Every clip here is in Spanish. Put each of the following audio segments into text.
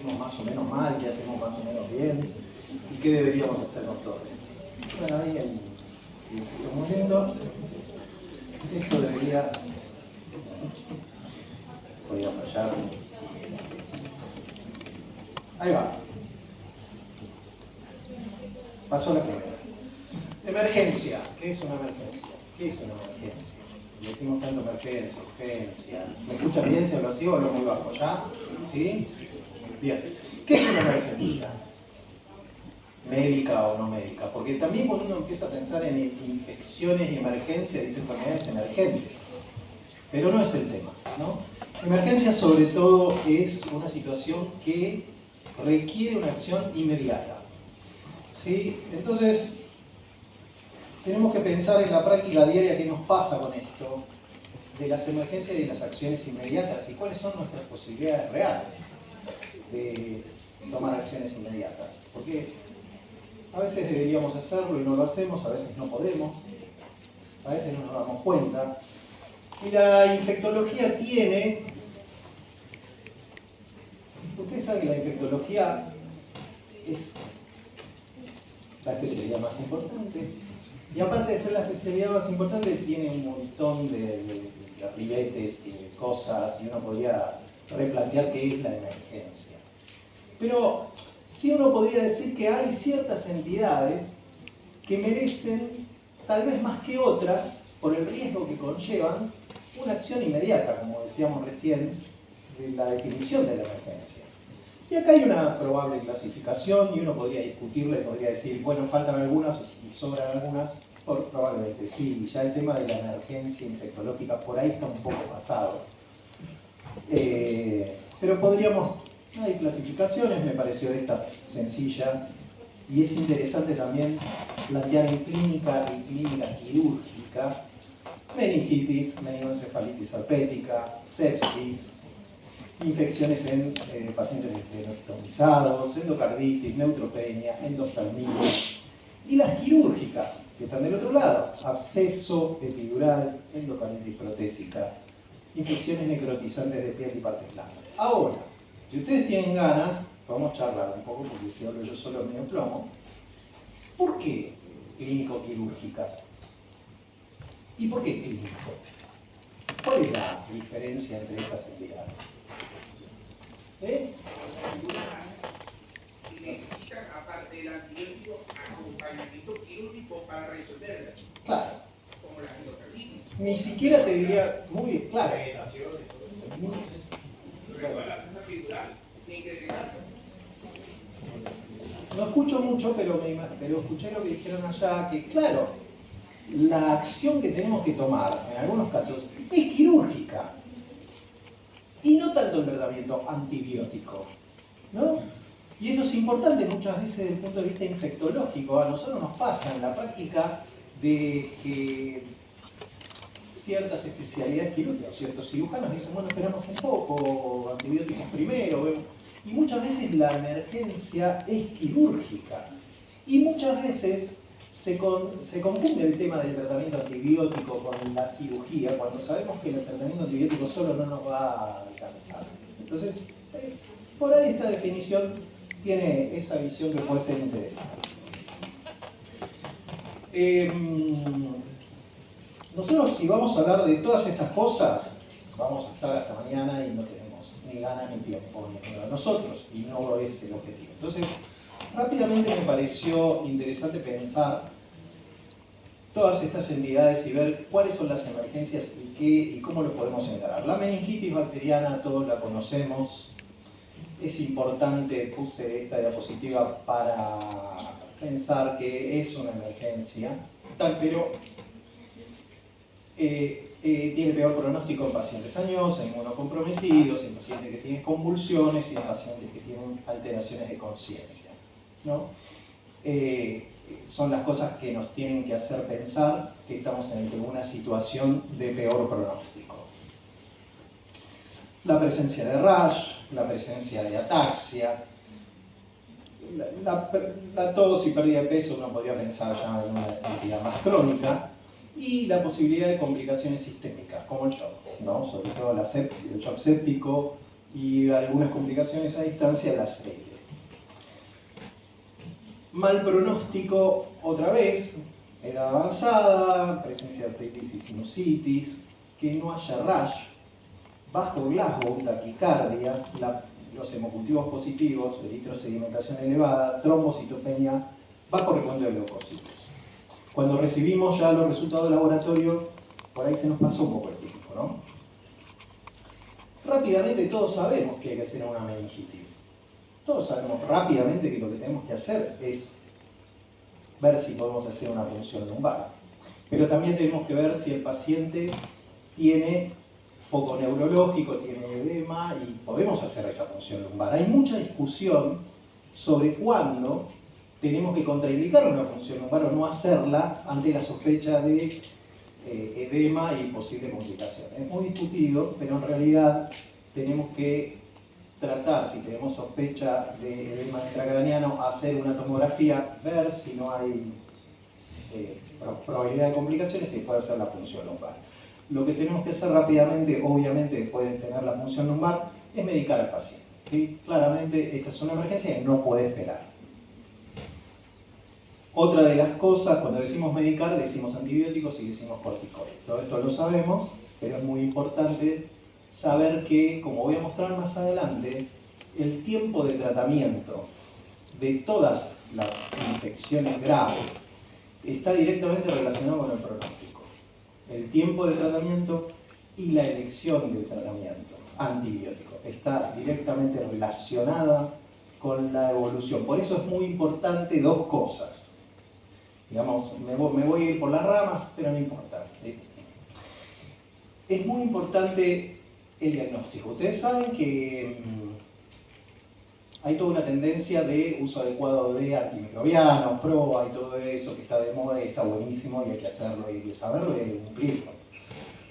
hacemos más o menos mal, qué hacemos más o menos bien, y qué deberíamos hacer nosotros. Bueno, ahí estamos viendo, esto debería, podría fallar, ahí va, pasó la primera. Emergencia, ¿qué es una emergencia? ¿Qué es una emergencia? Le decimos tanto emergencia, urgencia. ¿Me escuchan bien si hablo así o hablo muy bajo? ¿Ya? ¿Sí? Bien. ¿Qué es una emergencia? Médica o no médica. Porque también cuando uno empieza a pensar en infecciones y emergencias, dice enfermedades emergentes. Pero no es el tema, ¿no? Emergencia sobre todo es una situación que requiere una acción inmediata. ¿Sí? Entonces, tenemos que pensar en la práctica diaria qué nos pasa con esto, de las emergencias y de las acciones inmediatas y cuáles son nuestras posibilidades reales de tomar acciones inmediatas. Porque a veces deberíamos hacerlo y no lo hacemos, a veces no podemos, a veces no nos damos cuenta. Y la infectología tiene, ustedes saben que la infectología es la especialidad más importante. Y aparte de ser la especialidad más importante, tiene un montón de ribetes y de cosas, y uno podría replantear qué es la emergencia. Pero sí uno podría decir que hay ciertas entidades que merecen, tal vez más que otras, por el riesgo que conllevan, una acción inmediata, como decíamos recién, de la definición de la emergencia. Y acá hay una probable clasificación y uno podría discutirla y podría decir, bueno, faltan algunas y sobran algunas. Probablemente sí, ya el tema de la emergencia infectológica por ahí está un poco pasado. Pero podríamos, hay clasificaciones, me pareció esta sencilla, y es interesante también plantear en clínica quirúrgica, meningitis, meningoencefalitis herpética, sepsis, infecciones en pacientes electromizados, endocarditis, neutropenia, endoftalmia, y las quirúrgicas, que están del otro lado, absceso epidural, endocarditis protésica, infecciones necrotizantes de piel y partes blandas. Ahora, si ustedes tienen ganas, podemos charlar un poco, porque si hablo yo solo medio plomo. ¿Por qué clínico-quirúrgicas? ¿Y por qué clínico? ¿Cuál es la diferencia entre estas entidades? Necesitan, aparte del antibiótico, acompañamiento quirúrgico para resolverlas. Claro. Como la endocarditis. Ni siquiera te diría muy claro. No escucho mucho, pero escuché lo que dijeron allá, que claro, la acción que tenemos que tomar, en algunos casos, es quirúrgica. Y no tanto el tratamiento antibiótico, ¿no? Y eso es importante muchas veces desde el punto de vista infectológico. A nosotros nos pasa en la práctica de que ciertas especialidades quirúrgicas, ciertos cirujanos dicen, bueno, esperamos un poco, antibióticos primero. Y muchas veces la emergencia es quirúrgica. Y muchas veces se confunde el tema del tratamiento antibiótico con la cirugía, cuando sabemos que el tratamiento antibiótico solo no nos va a alcanzar. Entonces, por ahí esta definición tiene esa visión que puede ser interesante. Nosotros, si vamos a hablar de todas estas cosas, vamos a estar hasta mañana y no tenemos ni ganas ni tiempo ni para nosotros, y no es el objetivo. Entonces, rápidamente me pareció interesante pensar todas estas entidades y ver cuáles son las emergencias y cómo lo podemos encarar. La meningitis bacteriana, todos la conocemos. Es importante, puse esta diapositiva para pensar que es una emergencia, pero tiene peor pronóstico en pacientes añosos, inmunocomprometidos, en pacientes que tienen convulsiones y en pacientes que tienen alteraciones de conciencia, ¿no? Son las cosas que nos tienen que hacer pensar que estamos ante una situación de peor pronóstico. La presencia de rash, la presencia de ataxia, la tos y pérdida de peso, uno podría pensar ya en una entidad más crónica, y la posibilidad de complicaciones sistémicas, como el shock, ¿no? Sobre todo la sepsis, el shock séptico, y algunas complicaciones a distancia, la serie. Mal pronóstico, otra vez, edad avanzada, presencia de artritis y sinusitis, que no haya rash, bajo Glasgow, taquicardia, los hemocultivos positivos, eritrosedimentación elevada, trombocitopenia, bajo recuento de leucocitos. Cuando recibimos ya los resultados de laboratorio, por ahí se nos pasó un poco el tiempo, ¿no? Rápidamente todos sabemos que hay que hacer una meningitis. Todos sabemos rápidamente que lo que tenemos que hacer es ver si podemos hacer una punción lumbar. Pero también tenemos que ver si el paciente tiene foco neurológico, tiene edema y podemos hacer esa punción lumbar. Hay mucha discusión sobre cuándo tenemos que contraindicar una punción lumbar o no hacerla ante la sospecha de edema y posible complicación. Es muy discutido, pero en realidad tenemos que tratar, si tenemos sospecha de edema intracraneano, hacer una tomografía, ver si no hay probabilidad de complicaciones y después hacer la punción lumbar. Lo que tenemos que hacer rápidamente, obviamente después de tener la punción lumbar, es medicar al paciente, ¿sí? Claramente esta es una emergencia y no puede esperar. Otra de las cosas, cuando decimos medicar, decimos antibióticos y decimos corticoides. Todo esto lo sabemos, pero es muy importante saber que, como voy a mostrar más adelante, el tiempo de tratamiento de todas las infecciones graves está directamente relacionado con el pronóstico. El tiempo de tratamiento y la elección del tratamiento antibiótico está directamente relacionada con la evolución. Por eso es muy importante dos cosas. Digamos, me voy a ir por las ramas, pero no importa. Es muy importante el diagnóstico. Ustedes saben que hay toda una tendencia de uso adecuado de antimicrobianos, PROA y todo eso que está de moda y está buenísimo y hay que hacerlo y hay que saberlo y hay que cumplirlo.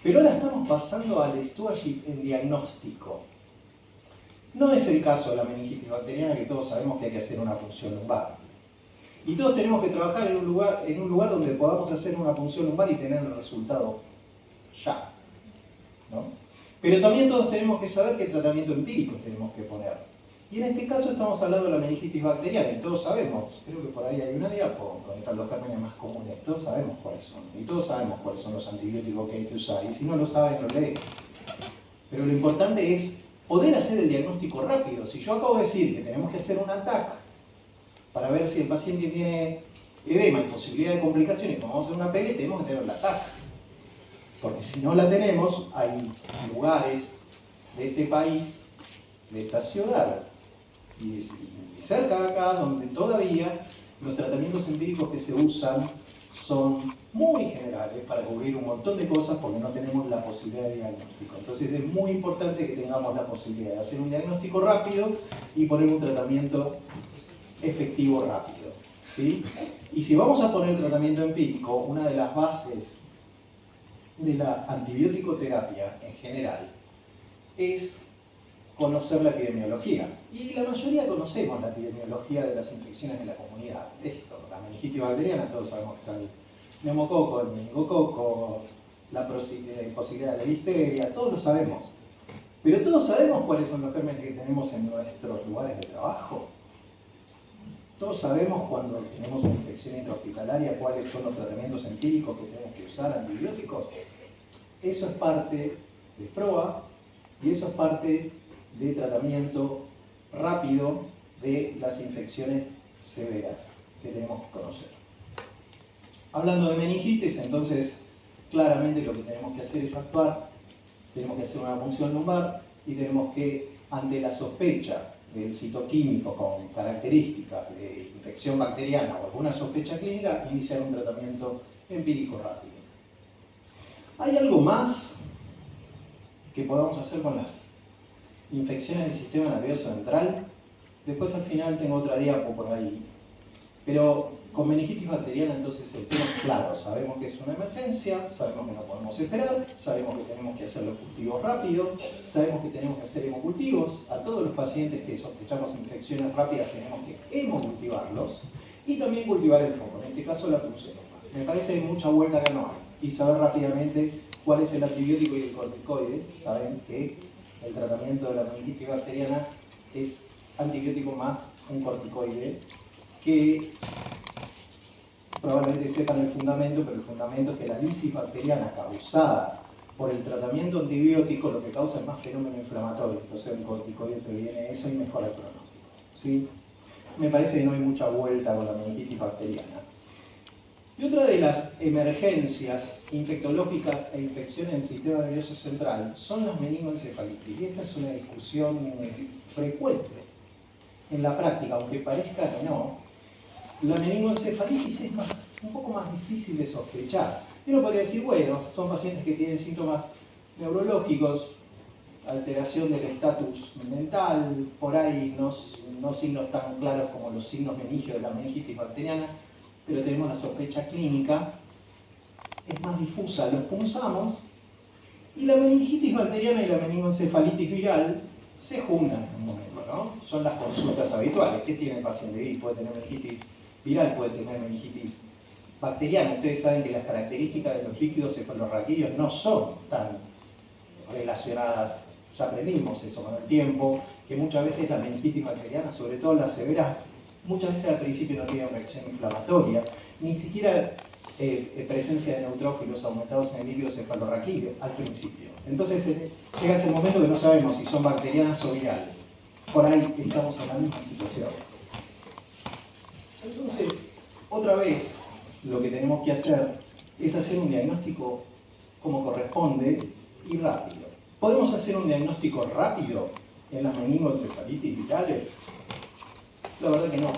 Pero ahora estamos pasando al stewardship en diagnóstico. No es el caso de la meningitis bacteriana, que todos sabemos que hay que hacer una punción lumbar. Y todos tenemos que trabajar en un lugar donde podamos hacer una punción lumbar y tener el resultado ya, ¿no? Pero también todos tenemos que saber qué tratamiento empírico tenemos que poner. Y en este caso estamos hablando de la meningitis bacteriana, y todos sabemos, creo que por ahí hay una diapo donde están los gérmenes más comunes, todos sabemos cuáles son, y todos sabemos cuáles son los antibióticos que hay que usar, y si no lo saben, lo leen. Pero lo importante es poder hacer el diagnóstico rápido. Si yo acabo de decir que tenemos que hacer un TAC para ver si el paciente tiene edema y posibilidad de complicaciones, como vamos a hacer una PL, tenemos que tener la TAC. Porque si no la tenemos, hay lugares de este país, de esta ciudad, y cerca de acá, donde todavía los tratamientos empíricos que se usan son muy generales para cubrir un montón de cosas porque no tenemos la posibilidad de diagnóstico. Entonces es muy importante que tengamos la posibilidad de hacer un diagnóstico rápido y poner un tratamiento efectivo rápido, ¿sí? Y si vamos a poner tratamiento empírico, una de las bases de la antibiótico-terapia en general es conocer la epidemiología. Y la mayoría conocemos la epidemiología de las infecciones de la comunidad. Esto, la meningitis bacteriana, todos sabemos que está el neumococo, el meningococo, la posibilidad de la listeria, todos lo sabemos. Pero todos sabemos cuáles son los gérmenes que tenemos en nuestros lugares de trabajo. Todos sabemos cuando tenemos una infección intrahospitalaria cuáles son los tratamientos empíricos que tenemos que usar, antibióticos. Eso es parte de PROA y eso es parte de tratamiento rápido de las infecciones severas que tenemos que conocer. Hablando de meningitis, entonces claramente lo que tenemos que hacer es actuar, tenemos que hacer una punción lumbar y tenemos que, ante la sospecha del citoquímico con características de infección bacteriana o alguna sospecha clínica, iniciar un tratamiento empírico rápido. ¿Hay algo más que podamos hacer con las infecciones del sistema nervioso central? Después al final tengo otra diapo por ahí. Pero con meningitis bacteriana entonces el tema es claro, sabemos que es una emergencia, sabemos que no podemos esperar, sabemos que tenemos que hacer los cultivos rápidos, sabemos que tenemos que hacer hemocultivos, a todos los pacientes que sospechamos infecciones rápidas tenemos que hemocultivarlos y también cultivar el foco, en este caso la punción. Me parece que mucha vuelta acá no hay, y saber rápidamente cuál es el antibiótico y el corticoide, saben que el tratamiento de la meningitis bacteriana es antibiótico más un corticoide, que probablemente sepan el fundamento, pero el fundamento es que la lisis bacteriana causada por el tratamiento antibiótico lo que causa es más fenómeno inflamatorio, entonces el corticoide previene eso y mejora el pronóstico, ¿sí? Me parece que no hay mucha vuelta con la meningitis bacteriana. Y otra de las emergencias infectológicas e infecciones del sistema nervioso central son las meningoencefalitis. Y esta es una discusión frecuente en la práctica, aunque parezca que no. La meningoencefalitis es un poco más difícil de sospechar. Y uno podría decir, bueno, son pacientes que tienen síntomas neurológicos, alteración del estatus mental, por ahí no signos tan claros como los signos meningios de la meningitis bacteriana, pero tenemos la sospecha clínica, es más difusa, los punzamos, y la meningitis bacteriana y la meningoencefalitis viral se juntan en un momento, ¿no? Son las consultas habituales. ¿Qué tiene el paciente? Puede tener meningitis viral, puede tener meningitis bacteriana. Ustedes saben que las características de los líquidos cefalorraquídeos no son tan relacionadas, ya aprendimos eso con el tiempo, que muchas veces la meningitis bacteriana, sobre todo las severas, muchas veces al principio no tiene reacción inflamatoria, ni siquiera presencia de neutrófilos aumentados en el líquido cefalorraquídeo al principio. Entonces llega ese momento que no sabemos si son bacterianas o virales. Por ahí estamos en la misma situación. Entonces, otra vez, lo que tenemos que hacer es hacer un diagnóstico como corresponde y rápido. ¿Podemos hacer un diagnóstico rápido en las meningoencefalitis virales? La verdad que no.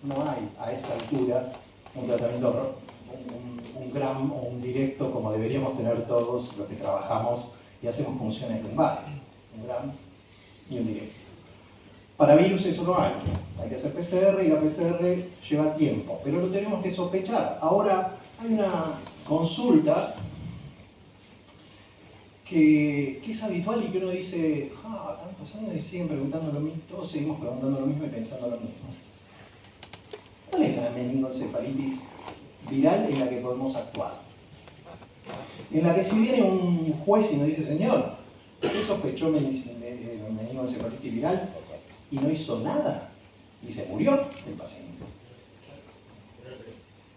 No hay a esta altura un tratamiento, un gram o un directo como deberíamos tener todos los que trabajamos y hacemos funciones lumbares. Un gram y un directo. Para virus eso no hay. Hay que hacer PCR y la PCR lleva tiempo, pero lo tenemos que sospechar. Ahora hay una consulta que es habitual y que uno dice, tantos años y siguen preguntando lo mismo, todos seguimos preguntando lo mismo y pensando lo mismo. ¿Cuál es la meningoencefalitis viral en la que podemos actuar? En la que si viene un juez y nos dice, señor, ¿usted sospechó meningoencefalitis viral y no hizo nada? Y se murió el paciente.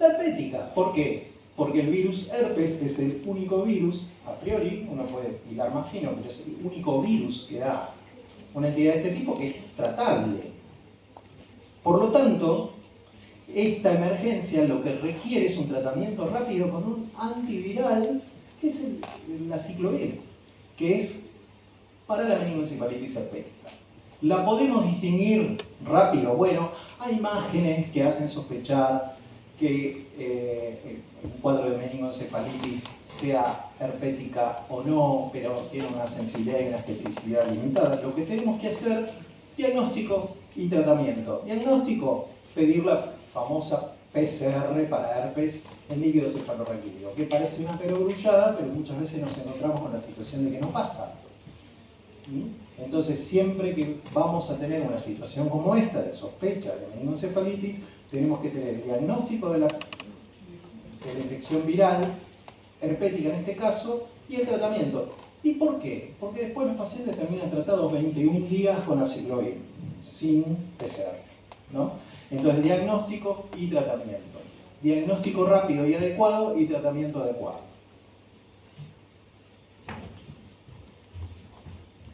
Herpética, ¿por qué? Porque el virus herpes es el único virus, a priori, uno puede hilar más fino, pero es el único virus que da una entidad de este tipo que es tratable. Por lo tanto, esta emergencia lo que requiere es un tratamiento rápido con un antiviral, que es la ciclovir, que es para la meningoencefalitis herpética. ¿La podemos distinguir rápido? Bueno, hay imágenes que hacen sospechar que un cuadro de meningoencefalitis sea herpética o no, pero tiene una sensibilidad y una especificidad limitada. Lo que tenemos que hacer, diagnóstico y tratamiento. Diagnóstico, pedir la famosa PCR para herpes en líquido cefalorraquídeo, que parece una perogrullada, pero muchas veces nos encontramos con la situación de que no pasa. Entonces, siempre que vamos a tener una situación como esta, de sospecha de meningoencefalitis, tenemos que tener el diagnóstico de la infección viral, herpética en este caso, y el tratamiento. ¿Y por qué? Porque después los pacientes terminan tratados 21 días con aciclovir, sin PCR, ¿no? Entonces, diagnóstico y tratamiento. Diagnóstico rápido y adecuado y tratamiento adecuado.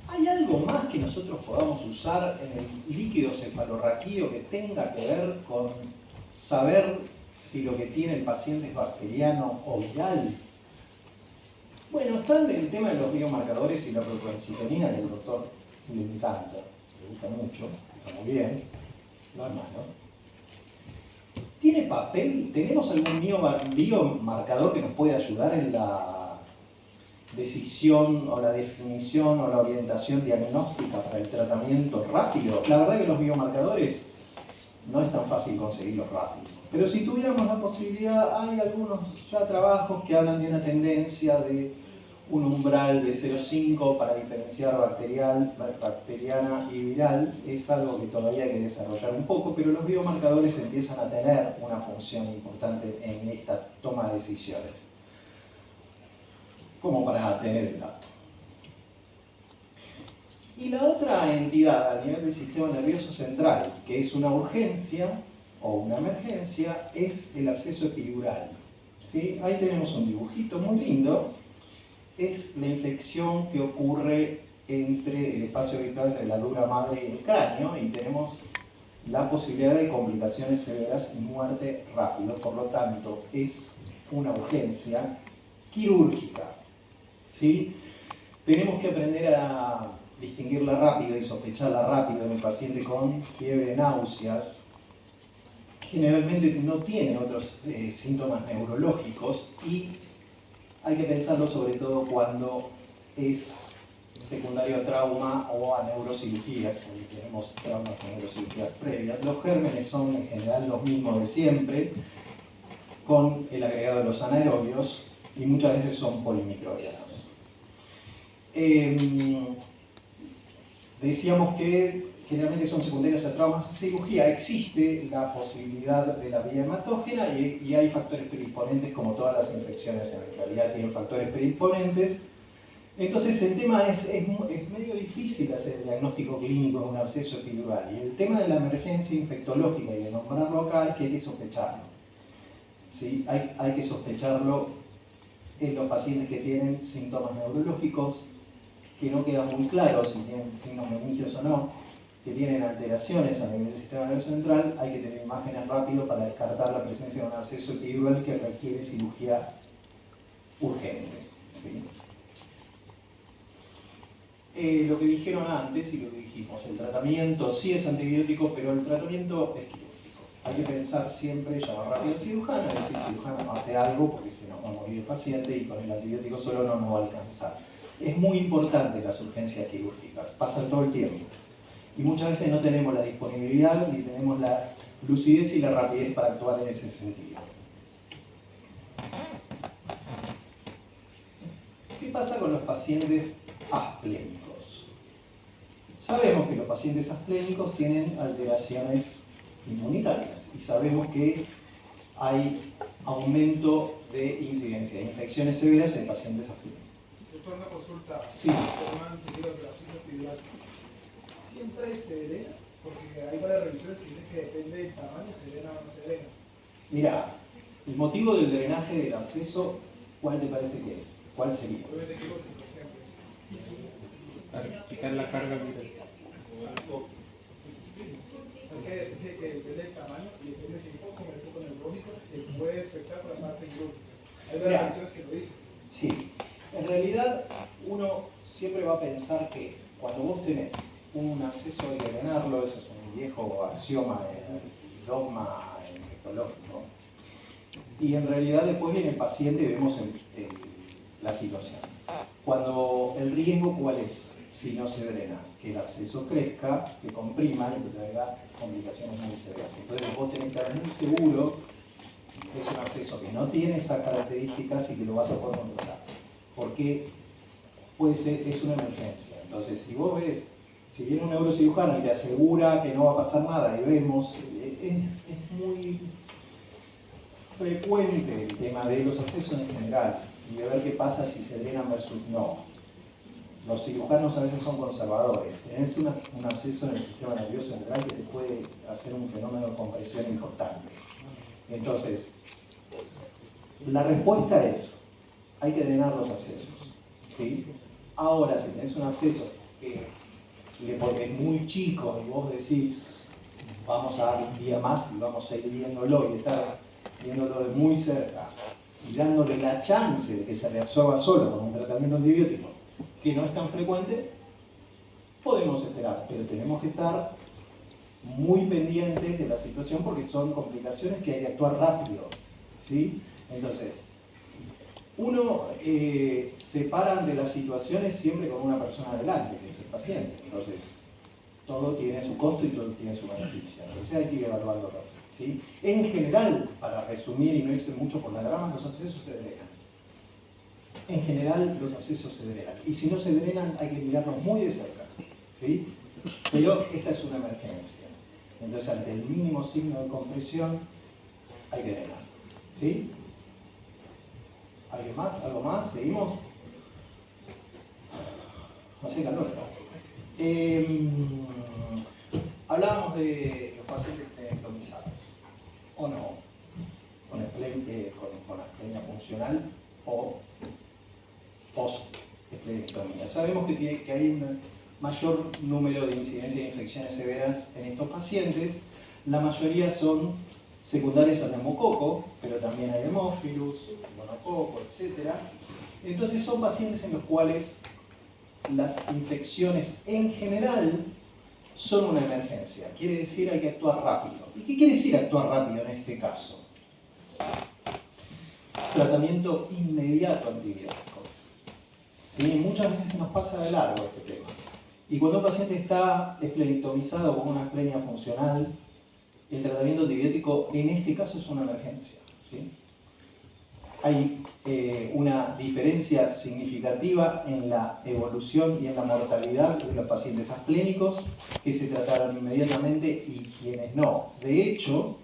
¿Hay algo más que nosotros podamos usar en el líquido cefalorraquídeo que tenga que ver con saber si lo que tiene el paciente es bacteriano o viral? Bueno, está el tema de los biomarcadores y la protoencitonina, que al doctor le encanta, le gusta mucho, está muy bien, no es malo. ¿Tiene papel? ¿Tenemos algún biomarcador que nos puede ayudar en la decisión o la definición o la orientación diagnóstica para el tratamiento rápido? La verdad que los biomarcadores no es tan fácil conseguirlos rápido. Pero si tuviéramos la posibilidad, hay algunos ya trabajos que hablan de una tendencia de un umbral de 0,5 para diferenciar bacteriana y viral. Es algo que todavía hay que desarrollar un poco, pero los biomarcadores empiezan a tener una función importante en esta toma de decisiones, como para tener el dato. Y la otra entidad a nivel del sistema nervioso central, que es una urgencia o una emergencia, es el absceso epidural. ¿Sí? Ahí tenemos un dibujito muy lindo. Es la infección que ocurre entre el espacio vital entre la dura madre y el cráneo, y tenemos la posibilidad de complicaciones severas y muerte rápido. Por lo tanto, es una urgencia quirúrgica. ¿Sí? Tenemos que aprender a distinguirla rápido y sospecharla rápido en el paciente con fiebre, náuseas. Generalmente no tiene otros síntomas neurológicos, y hay que pensarlo sobre todo cuando es secundario a trauma o a neurocirugías, porque tenemos traumas o neurocirugías previas. Los gérmenes son en general los mismos de siempre, con el agregado de los anaerobios, y muchas veces son polimicrobianos. Decíamos que generalmente son secundarias a traumas y cirugía. Existe la posibilidad de la vía hematógena, y hay factores predisponentes, como todas las infecciones en realidad tienen factores predisponentes. Entonces el tema es medio difícil hacer el diagnóstico clínico de un absceso epidural, y el tema de la emergencia infectológica y de nombrarlo acá es que hay que sospecharlo. ¿Sí? Hay que sospecharlo en los pacientes que tienen síntomas neurológicos que no queda muy claro si tienen signos meningios o no, que tienen alteraciones a nivel del sistema nervioso central. Hay que tener imágenes rápido para descartar la presencia de un absceso epidural que requiere cirugía urgente. ¿Sí? Lo que dijeron antes y lo que dijimos, el tratamiento sí es antibiótico, pero el tratamiento es quirúrgico. Hay que pensar siempre, llamar rápido al cirujano, y decir: cirujano, hace algo porque se nos va a morir el paciente y con el antibiótico solo no nos va a alcanzar. Es muy importante las urgencias quirúrgicas, pasan todo el tiempo. Y muchas veces no tenemos la disponibilidad ni tenemos la lucidez y la rapidez para actuar en ese sentido. ¿Qué pasa con los pacientes asplénicos? Sabemos que los pacientes asplénicos tienen alteraciones inmunitarias, y sabemos que hay aumento de incidencia de infecciones severas en pacientes asplénicos. Doctor, una consulta. Sí. ¿Siempre se drena? Porque hay varias revisiones que dicen que depende del tamaño, se drena o no se drena. Mira, el motivo del drenaje del absceso, ¿cuál te parece que es? ¿Cuál sería? Obviamente quirúrgico siempre. Para quitar la carga viral. Es que dice que depende del tamaño y depende si con el foco neurológico se puede afectar por la parte quirúrgica. Hay varias revisiones que lo dicen. Sí, en realidad uno siempre va a pensar que cuando vos tenés un absceso hay que drenarlo. Eso es un viejo axioma y dogma infectológico. Y en realidad después viene el paciente y vemos la situación. Cuando el riesgo, ¿cuál es? Si no se drena, que el absceso crezca, que comprima y que traiga complicaciones muy severas. Entonces vos tenés que estar muy seguro que es un absceso que no tiene esas características y que lo vas a poder controlar. Porque puede ser, es una emergencia. Entonces, si vos ves, si viene un neurocirujano y te asegura que no va a pasar nada, y vemos, es muy frecuente el tema de los abscesos en general, y de ver qué pasa si se drenan versus no. Los cirujanos a veces son conservadores. Tenés un absceso en el sistema nervioso central que te puede hacer un fenómeno de compresión importante. Entonces, la respuesta es: hay que drenar los abscesos. ¿Sí? Ahora, si tenés un absceso porque es muy chico y vos decís, vamos a darle un día más y vamos a ir viéndolo y estar viéndolo de muy cerca y dándole la chance de que se reabsorba solo con un tratamiento antibiótico que no es tan frecuente, podemos esperar, pero tenemos que estar muy pendientes de la situación porque son complicaciones que hay que actuar rápido. ¿Sí? Entonces, uno separa de las situaciones siempre con una persona adelante, que es el paciente. Entonces, todo tiene su costo y todo tiene su beneficio. Entonces hay que evaluarlo. ¿Sí? En general, para resumir y no irse mucho por la grama, los abscesos se drenan. En general, los abscesos se drenan. Y si no se drenan, hay que mirarlos muy de cerca. ¿Sí? Pero esta es una emergencia. Entonces, ante el mínimo signo de compresión, hay que drenar. ¿Sí? ¿Alguien más? ¿Algo más? ¿Seguimos? Hace calor, ¿no? Hablábamos de los pacientes esplenectomizados, o no, con asplenia funcional o post-esplenectomía. Sabemos que hay un mayor número de incidencias de infecciones severas en estos pacientes. La mayoría son secundarias al neumococo, pero también hay hemófilus, monococo, etc. Entonces son pacientes en los cuales las infecciones en general son una emergencia. Quiere decir hay que actuar rápido. ¿Y qué quiere decir actuar rápido en este caso? Tratamiento inmediato antibiótico. ¿Sí? Muchas veces se nos pasa de largo este tema. Y cuando un paciente está esplenectomizado con una asplenia funcional, el tratamiento antibiótico en este caso es una emergencia. ¿Sí? Hay una diferencia significativa en la evolución y en la mortalidad de los pacientes asplénicos que se trataron inmediatamente y quienes no. De hecho,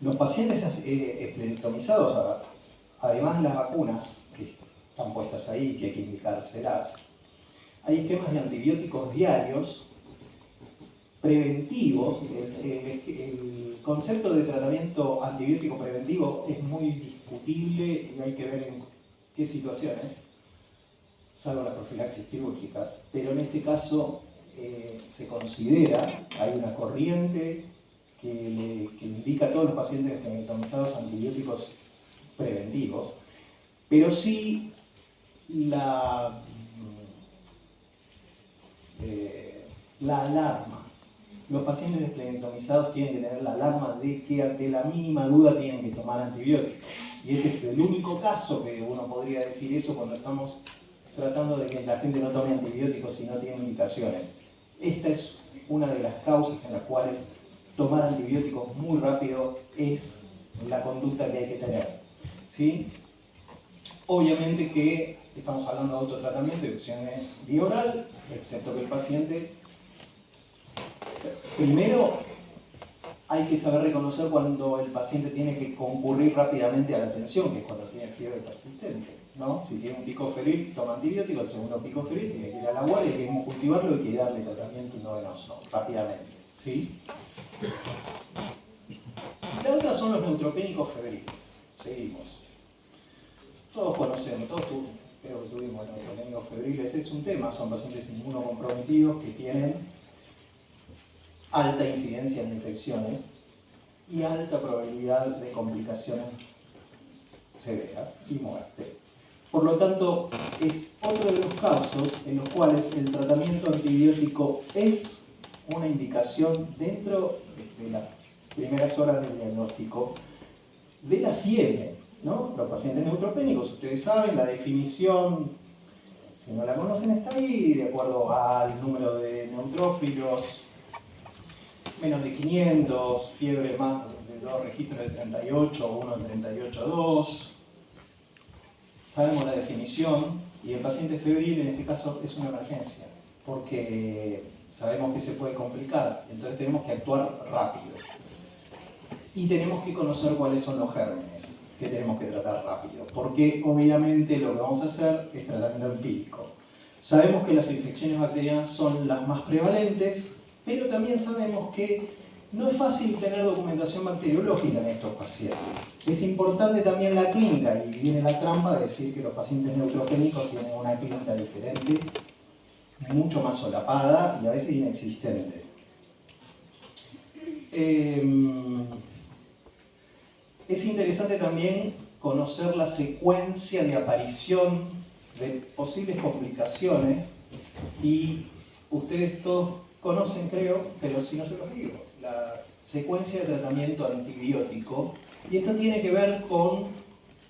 los pacientes esplenectomizados, además de las vacunas que están puestas ahí, que hay que indicárselas, hay esquemas de antibióticos diarios preventivos. El concepto de tratamiento antibiótico preventivo es muy discutible y hay que ver en qué situaciones, salvo las profilaxis quirúrgicas, pero en este caso se considera, hay una corriente que indica a todos los pacientes esplenectomizados antibióticos preventivos, pero sí la alarma. Los pacientes esplenectomizados tienen que tener la alarma de que ante la mínima duda tienen que tomar antibióticos. Y este es el único caso que uno podría decir eso cuando estamos tratando de que la gente no tome antibióticos si no tiene indicaciones. Esta es una de las causas en las cuales tomar antibióticos muy rápido es la conducta que hay que tener. ¿Sí? Obviamente que estamos hablando de autotratamiento y opciones vía oral, excepto que el paciente, primero hay que saber reconocer cuando el paciente tiene que concurrir rápidamente a la atención, que es cuando tiene fiebre persistente, ¿no? Si tiene un pico febril, toma antibiótico, el segundo pico febril tiene que ir a la guardia, hay que cultivarlo y hay que darle tratamiento endovenoso rápidamente, ¿sí? La otra son los neutropénicos febriles. Seguimos. Todos conocemos, creo que tuvimos neutropénicos febriles, es un tema, son pacientes inmunocomprometidos que tienen alta incidencia de infecciones y alta probabilidad de complicaciones severas y muerte. Por lo tanto, es otro de los casos en los cuales el tratamiento antibiótico es una indicación dentro de las primeras horas del diagnóstico de la fiebre, ¿no? Los pacientes neutropénicos, ustedes saben, la definición, si no la conocen, está ahí, de acuerdo al número de neutrófilos, menos de 500, fiebre más de 2 registros de 38 o 1 de 38,2. Sabemos la definición y el paciente febril en este caso es una emergencia porque sabemos que se puede complicar, entonces tenemos que actuar rápido y tenemos que conocer cuáles son los gérmenes que tenemos que tratar rápido, porque obviamente lo que vamos a hacer es tratamiento empírico. Sabemos que las infecciones bacterianas son las más prevalentes, pero también sabemos que no es fácil tener documentación bacteriológica en estos pacientes. Es importante también la clínica, y viene la trampa de decir que los pacientes neutropénicos tienen una clínica diferente, mucho más solapada y a veces inexistente. Es interesante también conocer la secuencia de aparición de posibles complicaciones y ustedes todos conocen, creo, pero si no se los digo, la secuencia de tratamiento antibiótico, y esto tiene que ver con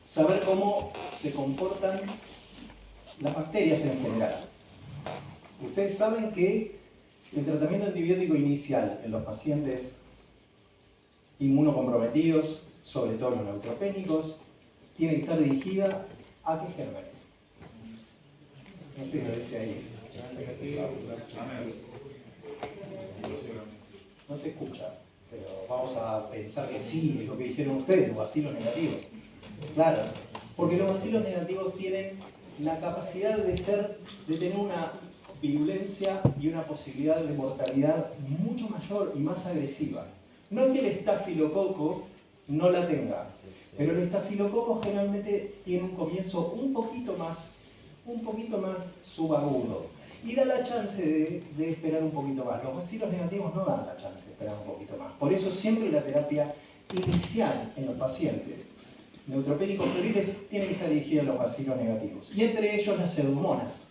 saber cómo se comportan las bacterias en general. Ustedes saben que el tratamiento antibiótico inicial en los pacientes inmunocomprometidos, sobre todo los neutropénicos, tiene que estar dirigida a qué gérmenes. No sé qué lo dice ahí. No se escucha, pero vamos a pensar que sí, es lo que dijeron ustedes, los bacilos negativos. Claro, porque los bacilos negativos tienen la capacidad de tener una virulencia y una posibilidad de mortalidad mucho mayor y más agresiva. No es que el estafilococo no la tenga, pero el estafilococo generalmente tiene un comienzo un poquito más subagudo y da la chance de esperar un poquito más. Los bacilos negativos no dan la chance de esperar un poquito más. Por eso siempre la terapia inicial en los pacientes neutropénicos febriles tiene que estar dirigida a los bacilos negativos. Y entre ellos las pseudomonas,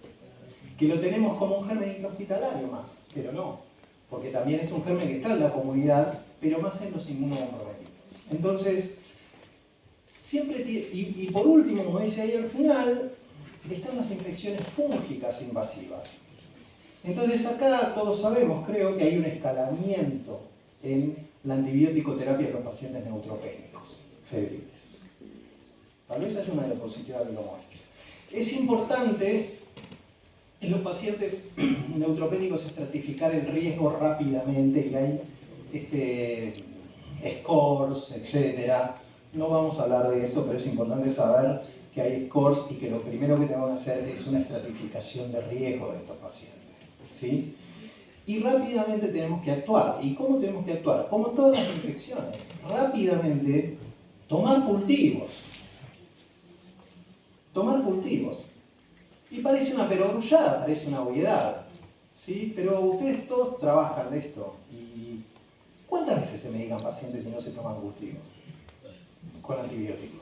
que lo tenemos como un germen intrahospitalario más, pero no, porque también es un germen que está en la comunidad, pero más en los inmunocomprometidos. Entonces, siempre y por último, como dice ahí al final, están las infecciones fúngicas invasivas. Entonces acá todos sabemos, creo, que hay un escalamiento en la antibiótico terapia de los pacientes neutropénicos febriles. Tal vez haya una diapositiva que lo muestre. Es importante en los pacientes neutropénicos estratificar el riesgo rápidamente y hay scores, etc. No vamos a hablar de eso, pero es importante saber que hay scores y que lo primero que tenemos que hacer es una estratificación de riesgo de estos pacientes, ¿sí? Y rápidamente tenemos que actuar. ¿Y cómo tenemos que actuar? Como todas las infecciones, rápidamente tomar cultivos. Tomar cultivos. Y parece una perogrullada, parece una obviedad, ¿sí? Pero ustedes todos trabajan de esto. ¿Y cuántas veces se medican pacientes y no se toman cultivos con antibióticos?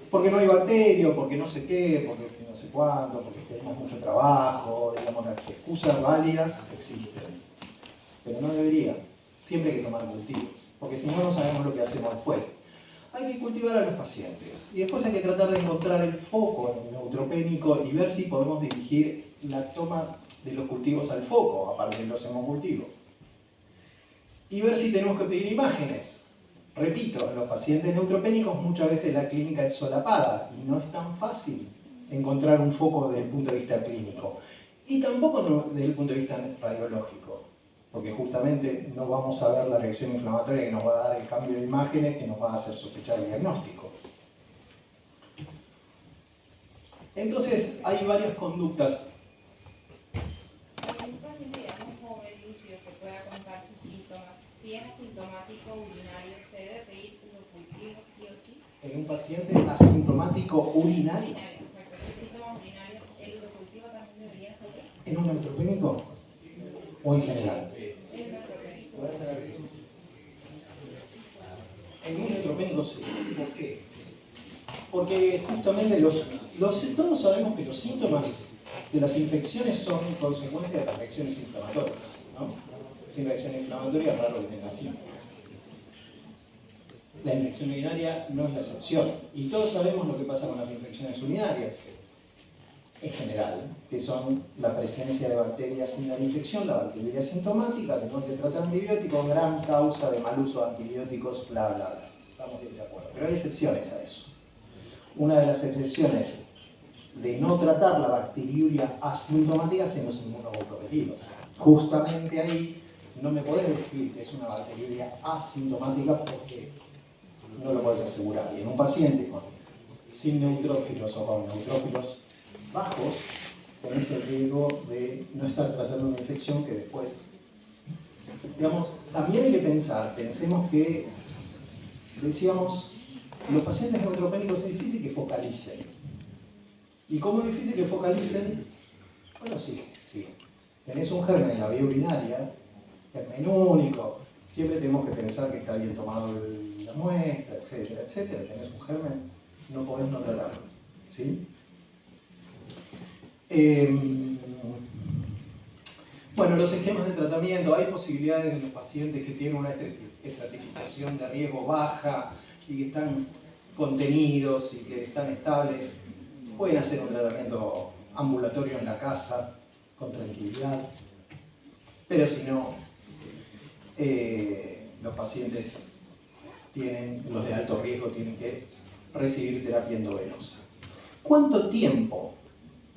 Porque no hay bacterio, porque no sé qué, porque no sé cuándo, porque tenemos mucho trabajo, digamos, las excusas válidas existen. Pero no debería. Siempre hay que tomar cultivos, porque si no, no sabemos lo que hacemos después. Hay que cultivar a los pacientes. Y después hay que tratar de encontrar el foco en el neutropénico y ver si podemos dirigir la toma de los cultivos al foco, aparte de los hemocultivos. Y ver si tenemos que pedir imágenes. Repito, en los pacientes neutropénicos muchas veces la clínica es solapada y no es tan fácil encontrar un foco desde el punto de vista clínico. Y tampoco desde el punto de vista radiológico, porque justamente no vamos a ver la reacción inflamatoria que nos va a dar el cambio de imágenes que nos va a hacer sospechar el diagnóstico. Entonces, hay varias conductas. Un paciente, digamos, joven, lúcido, que pueda contar sus síntomas, si es asintomático urinario, ¿se debe pedir urocultivo sí o sí? En un paciente asintomático urinario. Urinario, o sea, que los síntomas urinarios, ¿el urocultivo también debería ser? ¿En un neutropénico? ¿O en general? Es neutropénico. En un neutropénico sí. ¿Por qué? Porque justamente todos sabemos que los síntomas de las infecciones son consecuencia de las reacciones inflamatorias, ¿no? Sin reacción inflamatoria es raro que tenga síntomas. La infección urinaria no es la excepción. Y todos sabemos lo que pasa con las infecciones urinarias, en general, que son la presencia de bacterias sin la infección, la bacteria sintomática, que no te trata antibióticos, gran causa de mal uso de antibióticos, bla, bla, bla. Estamos bien de acuerdo. Pero hay excepciones a eso. Una de las excepciones de no tratar la bacteriuria asintomática es en los inmunocomprometidos. Justamente ahí no me podés decir que es una bacteriuria asintomática porque no lo podés asegurar. Y en un paciente sin neutrófilos o con neutrófilos bajos, tenés el riesgo de no estar tratando una infección que después... Digamos, también hay que pensemos que, decíamos, los pacientes neutropénicos es difícil que focalicen. ¿Y cómo es difícil que focalicen? Bueno, sí. Tenés un germen en la vía urinaria, germen único, siempre tenemos que pensar que está bien tomado la muestra, etcétera, etcétera. Tenés un germen, no podés no tratarlo, ¿sí? Bueno, los esquemas de tratamiento, hay posibilidades de los pacientes que tienen una estratificación de riesgo baja y que están contenidos y que están estables, pueden hacer un tratamiento ambulatorio en la casa con tranquilidad, pero si no, los pacientes los de alto riesgo tienen que recibir terapia endovenosa. ¿Cuánto tiempo?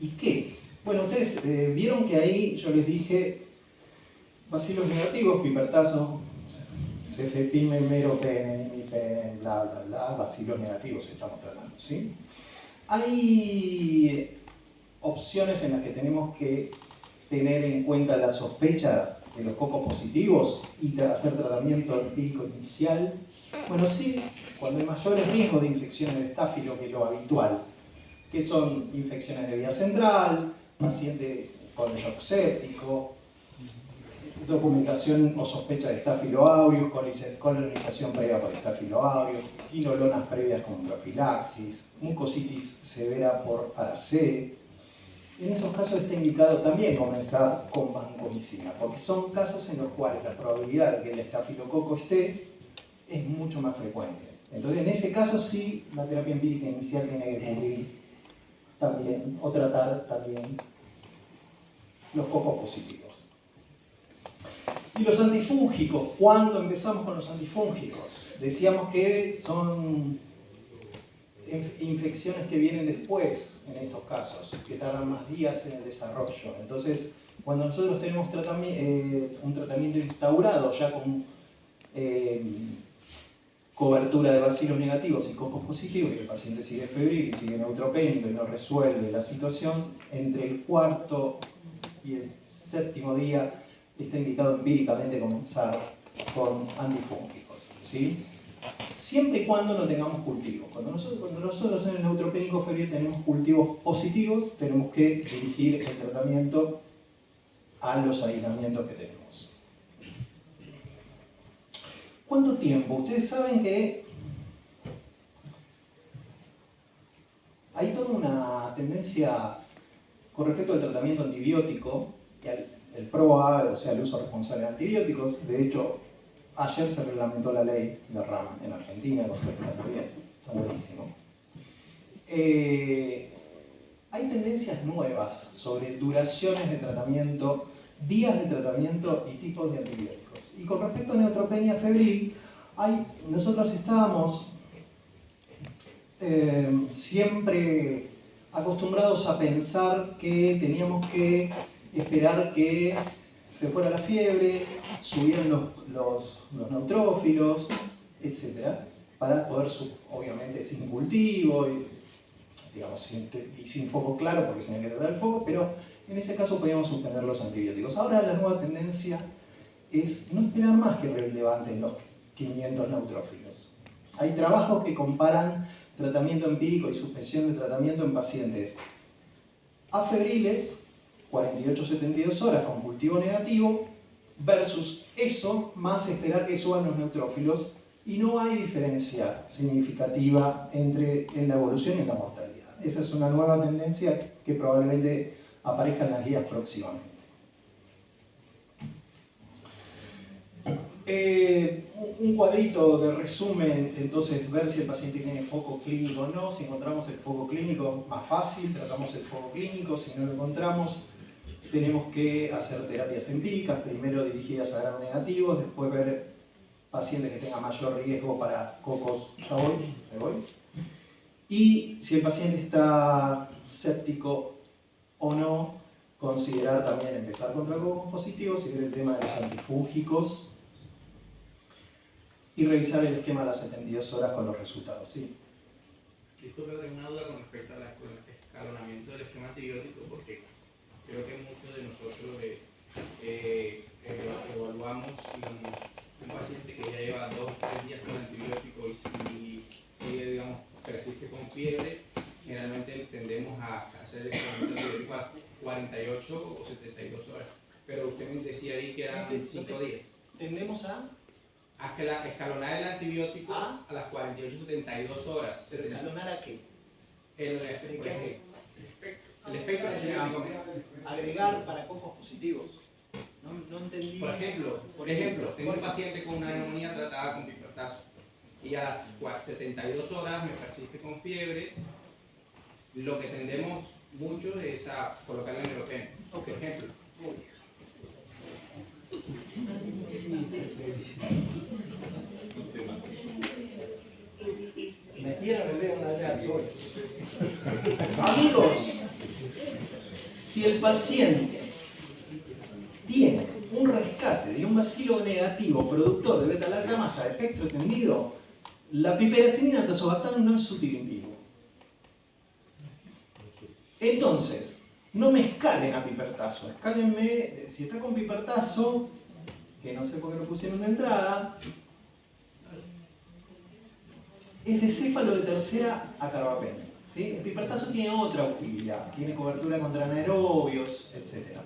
¿Y qué? Bueno, ustedes vieron que ahí yo les dije bacilos negativos, pipertazo, cefepime, meropenem, imipenem, bla, bla, bla, bacilos negativos estamos tratando, ¿sí? Hay opciones en las que tenemos que tener en cuenta la sospecha de los cocos positivos y hacer tratamiento empírico inicial? Bueno, sí, cuando hay mayores riesgos de infecciones de estáfilo que lo habitual, que son infecciones de vía central, paciente con shock séptico, documentación o sospecha de estáfilo aureus, colonización previa por estáfilo aureus, quinolonas previas con profilaxis, mucositis severa por aracé. En esos casos está indicado también comenzar con vancomicina, porque son casos en los cuales la probabilidad de que el estafilococo esté es mucho más frecuente. Entonces, en ese caso sí, la terapia empírica inicial tiene que cubrir también, o tratar también los cocos positivos. Y los antifúngicos, ¿cuándo empezamos con los antifúngicos? Decíamos que son infecciones que vienen después, en estos casos, que tardan más días en el desarrollo. Entonces, cuando nosotros tenemos un tratamiento instaurado ya con cobertura de bacilos negativos y cocos positivos, y el paciente sigue febril y sigue neutropénico y no resuelve la situación, entre el cuarto y el séptimo día está indicado empíricamente comenzar con antifúngicos, ¿sí? Siempre y cuando no tengamos cultivos. Cuando nosotros en el neutropénico febril tenemos cultivos positivos, tenemos que dirigir el tratamiento a los aislamientos que tenemos. ¿Cuánto tiempo? Ustedes saben que hay toda una tendencia con respecto al tratamiento antibiótico, el PROA, o sea, el uso responsable de antibióticos. De hecho, ayer se reglamentó la ley de RAM en Argentina, cosa que está bien, está buenísimo. Hay tendencias nuevas sobre duraciones de tratamiento, días de tratamiento y tipos de antibióticos. Y con respecto a neutropenia febril, nosotros estábamos siempre acostumbrados a pensar que teníamos que esperar que se fuera la fiebre, subieran los neutrófilos, etc. Para poder, obviamente sin cultivo, y sin foco claro, porque se tenía que tratar el foco, pero en ese caso podíamos suspender los antibióticos. Ahora la nueva tendencia es no esperar más que levanten los 500 neutrófilos. Hay trabajos que comparan tratamiento empírico y suspensión de tratamiento en pacientes afebriles, 48-72 horas con cultivo negativo, versus eso más esperar que suban los neutrófilos, y no hay diferencia significativa en la evolución y en la mortalidad. Esa es una nueva tendencia que probablemente aparezca en las guías próximamente. Un cuadrito de resumen, entonces ver si el paciente tiene foco clínico o no. Si encontramos el foco clínico, más fácil, tratamos el foco clínico. Si no lo encontramos, tenemos que hacer terapias empíricas, primero dirigidas a grado negativo, después ver pacientes que tengan mayor riesgo para cocos. Ya voy, me voy. Y si el paciente está séptico o no, considerar también empezar contra cocos positivos y ver el tema de los antifúngicos y revisar el esquema a las 72 horas con los resultados. ¿Sí? Disculpe, tengo una duda con respecto al escalonamiento del esquema antibiótico, porque creo que muchos de nosotros evaluamos un paciente que ya lleva 2 o 3 días con antibiótico y si sigue, digamos, persiste con fiebre, generalmente tendemos a hacer el escalonamiento antibiótico a 48 o 72 horas. Pero usted me decía ahí que eran 5 días. Tendemos a escalonar el antibiótico a las 48 o 72 horas. ¿Pero escalonar a qué? El espectro antibiótico. Agregar para cocos positivos. No entendí. Por ejemplo, tengo un paciente con una neumonía tratada con pipertazo y a las 72 horas me persiste con fiebre. Lo que tendemos mucho es a colocarle el neopeno. Por ejemplo. Metieron el dedo en la llave hoy. Amigos, si el paciente tiene un rescate de un bacilo negativo productor de beta-lactamasa de espectro extendido, la piperacina tazobactam no es útil en vivo. Entonces, no me escalen a pipertazo, escálenme, si está con pipertazo, que no sé por qué lo pusieron de entrada, es de céfalo de tercera a carbapenem. ¿Sí? El pipertazo tiene otra utilidad, tiene cobertura contra anaerobios, etc.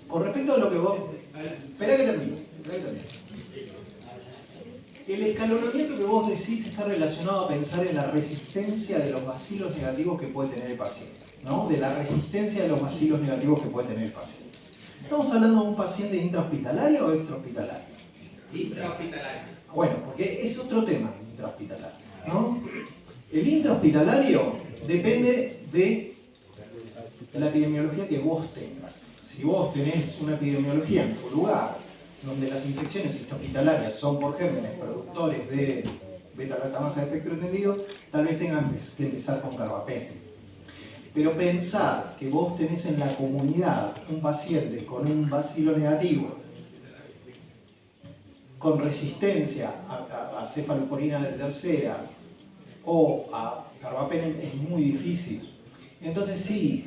Con respecto a lo que vos... Espera que termine. El escalonamiento que vos decís está relacionado a pensar en la resistencia de los bacilos negativos que puede tener el paciente, ¿no? De la resistencia de los bacilos negativos que puede tener el paciente. ¿Estamos hablando de un paciente intrahospitalario o extrahospitalario? Intrahospitalario. Bueno, porque es otro tema el intrahospitalario, ¿no? El intrahospitalario depende de la epidemiología que vos tengas. Si vos tenés una epidemiología en tu lugar, donde las infecciones intrahospitalarias son por gérmenes productores de beta-lactamasa de espectro extendido, tal vez tengan que empezar con carbapenem. Pero pensar que vos tenés en la comunidad un paciente con un bacilo negativo, con resistencia a cefalosporina de tercera o a carbapenem es muy difícil. Entonces sí,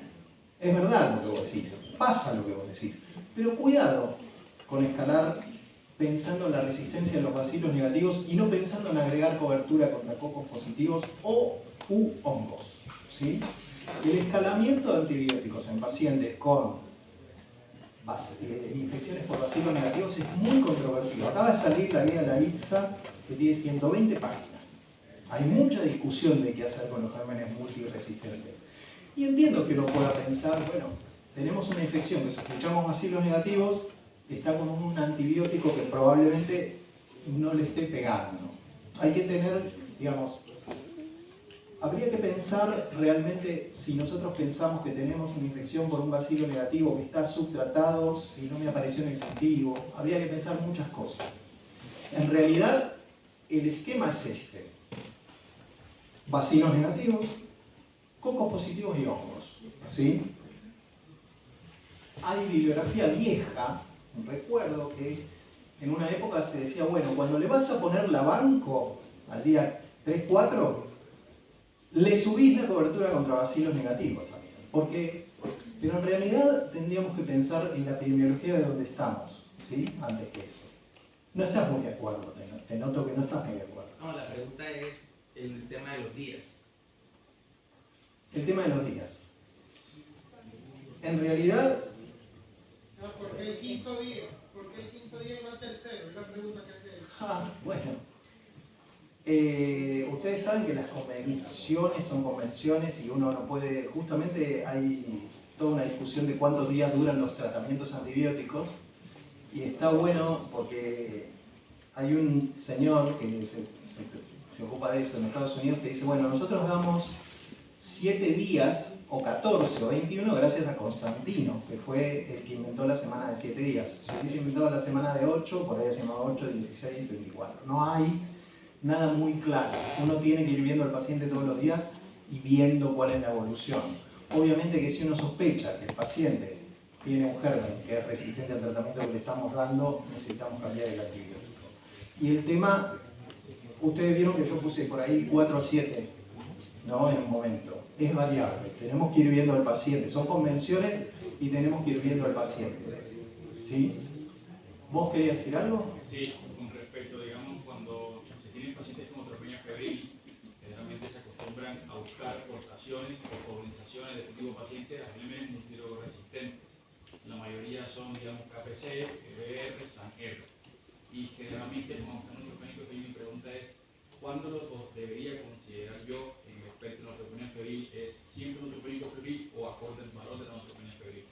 es verdad lo que vos decís, pasa lo que vos decís, pero cuidado con escalar pensando en la resistencia de los bacilos negativos y no pensando en agregar cobertura contra cocos positivos o hongos, ¿sí? El escalamiento de antibióticos en pacientes con infecciones por bacilos negativos es muy controvertido. Acaba de salir la guía de la ITSA que tiene 120 páginas. Hay mucha discusión de qué hacer con los gérmenes multiresistentes. Y entiendo que uno pueda pensar, bueno, tenemos una infección que sospechamos bacilos negativos, está con un antibiótico que probablemente no le esté pegando. Hay que tener, digamos, habría que pensar realmente si nosotros pensamos que tenemos una infección por un bacilo negativo que está subtratado, si no me apareció en el cultivo, habría que pensar muchas cosas. En realidad, el esquema es este. Bacilos negativos, cocos positivos y hongos, ¿sí? Hay bibliografía vieja, recuerdo que en una época se decía, bueno, cuando le vas a poner la banco al día 3-4, le subís la cobertura contra bacilos negativos también. Porque, pero en realidad tendríamos que pensar en la epidemiología de donde estamos, ¿sí? Antes que eso. No estás muy de acuerdo, te noto que no estás muy de acuerdo. No, la pregunta es el tema de los días. El tema de los días. En realidad... No, ¿por qué el quinto día? ¿Por qué el quinto día y no el tercero? Es la pregunta que hace él. Bueno. Ustedes saben que las convenciones son convenciones y uno no puede... Justamente hay toda una discusión de cuántos días duran los tratamientos antibióticos y está bueno porque hay un señor que se ocupa de eso en Estados Unidos que dice, bueno, nosotros damos 7 días o 14 o 21 gracias a Constantino, que fue el que inventó la semana de 7 días. Si hubiese inventado la semana de 8, por ahí se llama 8, 16, 24. No hay nada muy claro. Uno tiene que ir viendo al paciente todos los días y viendo cuál es la evolución. Obviamente que si uno sospecha que el paciente tiene un germen que es resistente al tratamiento que le estamos dando, necesitamos cambiar el antibiótico. Y el tema, ustedes vieron que yo puse por ahí 4 a 7, ¿no? En un momento. Es variable. Tenemos que ir viendo al paciente. Son convenciones y tenemos que ir viendo al paciente. ¿Sí? ¿Vos querías decir algo? Sí, con respecto, digamos, cuando se tienen pacientes con neutropenia febril, generalmente se acostumbran a buscar portaciones o colonizaciones de este tipo de pacientes a gérmenes multiresistentes. La mayoría son, digamos, KPC, EBR, SAN-R. Y generalmente, como están neutropénicos, mi pregunta es, ¿cuándo lo debería considerar yo en respecto a la neutropenia febril? ¿Es siempre neutropénico febril o acorde al valor de la neutropenia febril?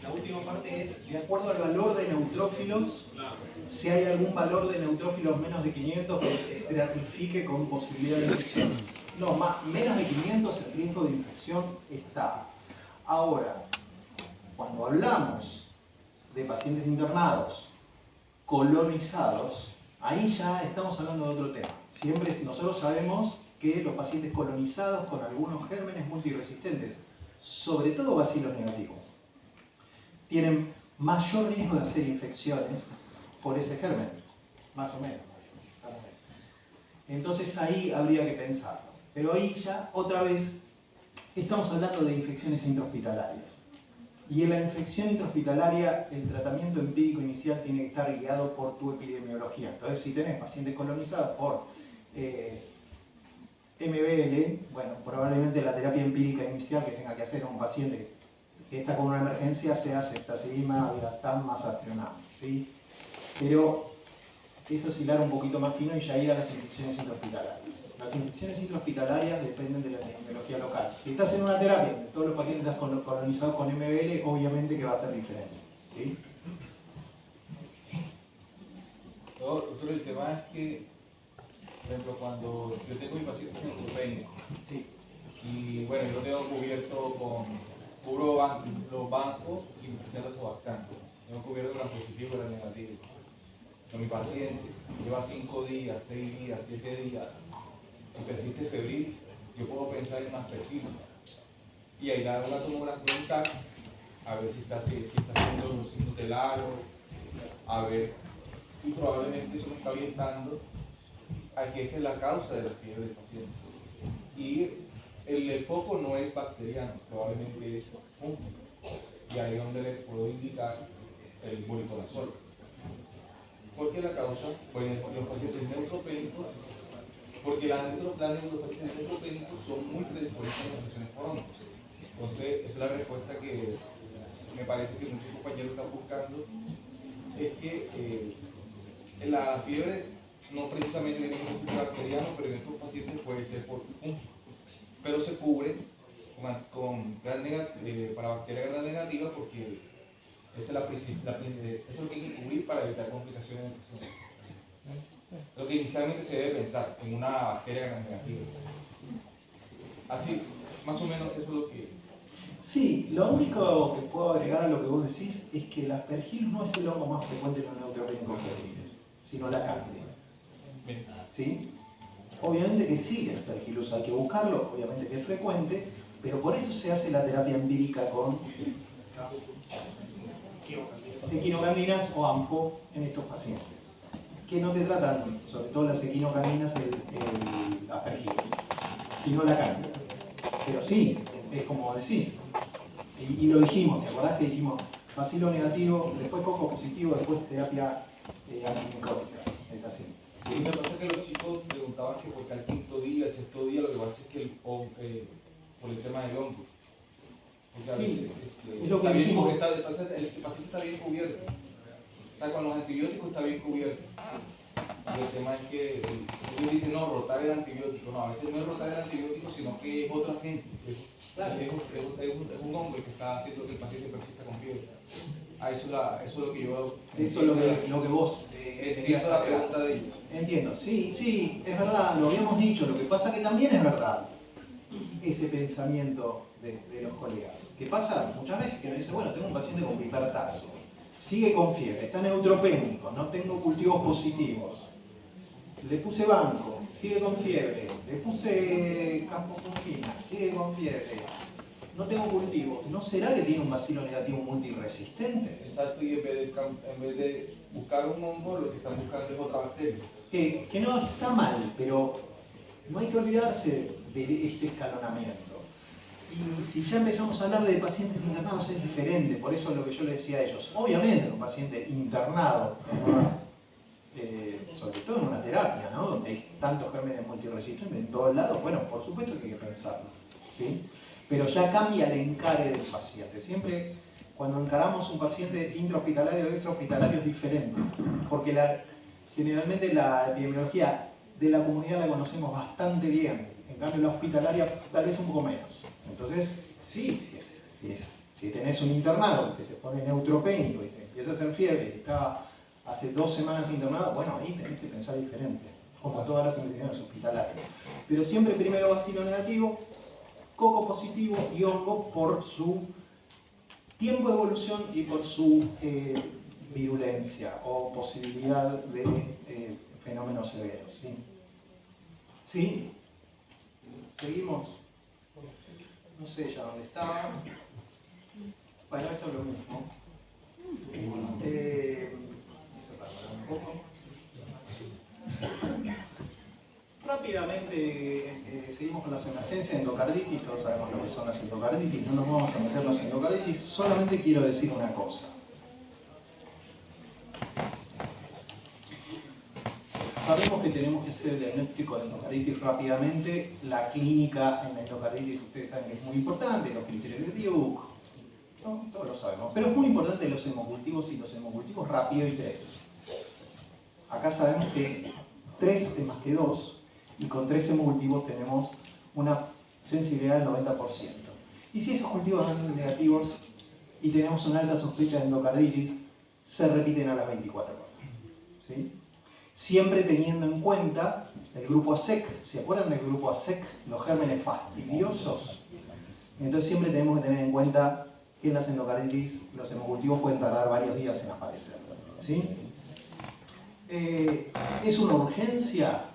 La última parte es, de acuerdo al valor de neutrófilos, Claro. si hay algún valor de neutrófilos menos de 500 que estratifique con posibilidad de infección. No, menos de 500 el riesgo de infección está. Ahora, cuando hablamos de pacientes internados, colonizados, ahí ya estamos hablando de otro tema. Siempre nosotros sabemos que los pacientes colonizados con algunos gérmenes multiresistentes, sobre todo bacilos negativos, tienen mayor riesgo de hacer infecciones por ese germen, más o menos. Entonces ahí habría que pensarlo. Pero ahí ya, otra vez, estamos hablando de infecciones intrahospitalarias. Y en la infección intrahospitalaria, el tratamiento empírico inicial tiene que estar guiado por tu epidemiología. Entonces, si tenés pacientes colonizados por MBL, bueno, probablemente la terapia empírica inicial que tenga que hacer un paciente que está con una emergencia sea ceftazidima, viractam, mazastronam, ¿sí? Pero eso es hilar un poquito más fino y ya ir a las infecciones intrahospitalarias. Las infecciones intrahospitalarias dependen de la epidemiología local. Si estás en una terapia donde todos los pacientes están colonizados con MBL, obviamente que va a ser diferente, ¿sí? Doctor, el tema es que, por ejemplo, cuando yo tengo mi paciente neutropénico, Sí. y bueno, yo lo tengo cubierto cubro los bancos y me presento Sebastián. Tengo cubierto con la positivo y la negativa. Pero mi paciente lleva 5 días, 6 días, 7 días y persiste febril, yo puedo pensar en más perfil. Y ahí le hago una tomografía dental, a ver si está haciendo los signos del aro, a ver, y probablemente eso me está orientando a que esa es la causa de la fiebre del paciente. Y el foco no es bacteriano, probablemente es fúngico. Y ahí es donde les puedo indicar el voriconazol. Porque la causa, pues los pacientes neutropénicos, porque los pacientes neutropénicos son muy predispuestos a infecciones por hongos. Entonces, esa es la respuesta que me parece que muchos compañeros están buscando, es que la fiebre no precisamente tiene que ser bacteriano, pero en estos pacientes puede ser por fúngico. Pero se cubre con para bacteria gram negativa porque esa es eso es lo que hay que cubrir para evitar complicaciones en el paciente. Lo que inicialmente se debe pensar en una bacteria gram negativa. Así, más o menos eso es lo que... Sí, lo único que puedo agregar a lo que vos decís es que el Aspergillus no es el hongo más frecuente en los neutropénicos febriles, sino la cándida. ¿Sí? Obviamente que sí, el Aspergillus hay que buscarlo, obviamente que es frecuente, pero por eso se hace la terapia empírica con equinocandinas o anfo en estos pacientes, que no te tratan, sobre todo las equinocandinas, el Aspergillus, sino la cándida. Pero sí, es como decís, y lo dijimos, ¿te acordás que dijimos bacilo negativo, después coco positivo, después terapia antimicótica? Es así. Sí, me pasa que los chicos preguntaban que por qué al quinto día, el sexto día, lo que pasa es que por el tema del hongo. Sí, veces, es lo que dijimos. El paciente está bien cubierto. O sea, con los antibióticos está bien cubierto. Y el tema es que ellos dicen, no, rotar el antibiótico. No, a veces no es rotar el antibiótico, sino que es otro agente. Es un hongo el que está haciendo que el paciente persista con fiebre. Eso es lo que yo... Eso es lo que vos entiendo la pregunta de ellos. Entiendo, sí, es verdad, lo habíamos dicho. Lo que pasa que también es verdad ese pensamiento de los colegas. Que pasa muchas veces que uno dice, bueno, tengo un paciente con pipertazo, sigue con fiebre, está neutropénico, no tengo cultivos positivos, le puse banco, sigue con fiebre, le puse campofungina, sigue con fiebre, no tengo cultivos. ¿No será que tiene un bacilo negativo multiresistente? Exacto, y en vez de buscar un hongo, lo que están buscando es otra bacteria. Que no está mal, pero no hay que olvidarse de este escalonamiento. Y si ya empezamos a hablar de pacientes internados es diferente, por eso es lo que yo les decía a ellos. Obviamente un paciente internado, sobre todo en una terapia, ¿no? Donde hay tantos gérmenes multiresistentes en todos lados, bueno, por supuesto que hay que pensarlo, ¿sí? Pero ya cambia el encare del paciente. Siempre cuando encaramos un paciente intrahospitalario o extrahospitalario es diferente, porque generalmente la epidemiología de la comunidad la conocemos bastante bien, en cambio la hospitalaria tal vez un poco menos. Entonces, si tenés un internado que se te pone neutropénico y te empieza a hacer fiebre y estaba hace 2 semanas internado, bueno, ahí tenés que pensar diferente, como todas las infecciones hospitalarias. Pero siempre primero bacilo negativo, coco positivo y hongo por su tiempo de evolución y por su virulencia o posibilidad de fenómenos severos. ¿Sí? ¿Sí? Seguimos. No sé ya dónde estaba. Bueno, esto es lo mismo. Esto para parar un poco. rápidamente seguimos con las emergencias de endocarditis. Todos sabemos lo que son las endocarditis, no nos vamos a meter en las endocarditis, solamente quiero decir una cosa. Sabemos que tenemos que hacer el diagnóstico de endocarditis rápidamente. La clínica en la endocarditis, ustedes saben que es muy importante, los criterios de Duke, ¿no? Todos lo sabemos. Pero es muy importante los hemocultivos y los hemocultivos rápido y 3. Acá sabemos que 3 es más que 2 y con 3 hemocultivos tenemos una sensibilidad del 90%. Y si esos cultivos dan negativos y tenemos una alta sospecha de endocarditis, se repiten a las 24 horas. ¿Sí? Siempre teniendo en cuenta el grupo ASEC. ¿Se acuerdan del grupo ASEC? Los gérmenes fastidiosos. Entonces siempre tenemos que tener en cuenta que en las endocarditis los hemocultivos pueden tardar varios días en aparecer. ¿Sí? ¿Es una urgencia